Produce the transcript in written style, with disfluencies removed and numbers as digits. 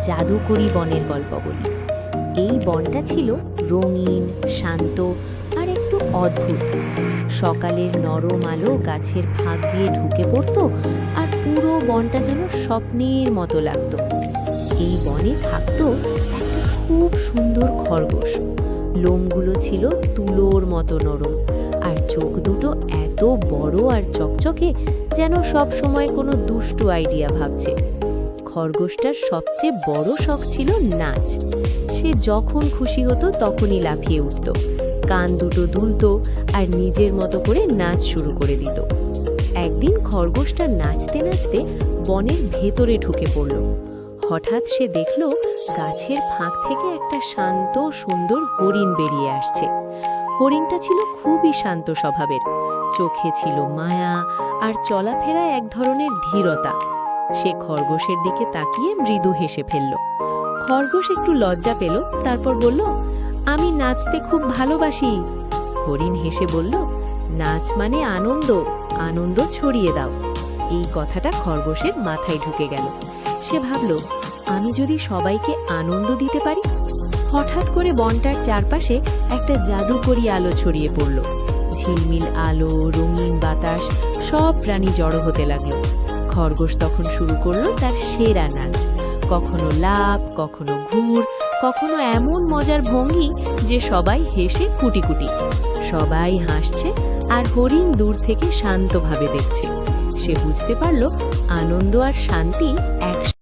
জাদুকরি বনের গল্প বলি। এই বনটা ছিল রঙিন, শান্ত আর একটু অদ্ভুত। সকালের নরম আলো গাছের ফাঁক দিয়ে ঢুকে পড়তো আর পুরো বনটা যেন স্বপ্নের মতো লাগতো। এই বনে থাকতো একটা খুব সুন্দর খরগোশ। লোমগুলো ছিল তুলোর মতো নরম আর চোখ দুটো এত বড় আর চকচকে, যেন সব সময় কোনো দুষ্টু আইডিয়া ভাবছে। খরগোশটার সবচেয়ে বড় শখ ছিল নাচ। সে যখন খুশি হতো তখনই লাফিয়ে উঠত, কান দুটো দুলতো আর নিজের মতো করে নাচ শুরু করে দিত। একদিন খরগোশটা নাচতে নাচতে বনের ভেতরে ঢুকে পড়ল। হঠাৎ সে দেখল গাছের ফাঁক থেকে একটা শান্ত সুন্দর হরিণ বেরিয়ে আসছে। হরিণটা ছিল খুবই শান্ত স্বভাবের, চোখে ছিল মায়া আর চলাফেরায় এক ধরনের ধীরতা। সে খরগোশের দিকে তাকিয়ে মৃদু হেসে ফেলল। খরগোশ একটু লজ্জা পেল, তারপর বলল, আমি নাচতে খুব ভালোবাসি। হরিণ হেসে বলল, নাচ মানে আনন্দ, আনন্দ ছড়িয়ে দাও। এই কথাটা খরগোশের মাথায় ঢুকে গেল। সে ভাবল, আমি যদি সবাইকে আনন্দ দিতে পারি। হঠাৎ করে বনটার চারপাশে একটা জাদুকরি আলো ছড়িয়ে পড়ল। ঝিলমিল আলো, রঙিন বাতাস, সব প্রাণী জড়ো হতে লাগলো। খরগোশ তখন শুরু করলো তার সেরা নাচ। কখনো লাফ, কখনো ঘুর, কখনো এমন মজার ভঙ্গি যে সবাই হেসে কুটিকুটি। সবাই হাসছে আর হরিণ দূর থেকে শান্তভাবে দেখছে। সে বুঝতে পারল আনন্দ আর শান্তি এক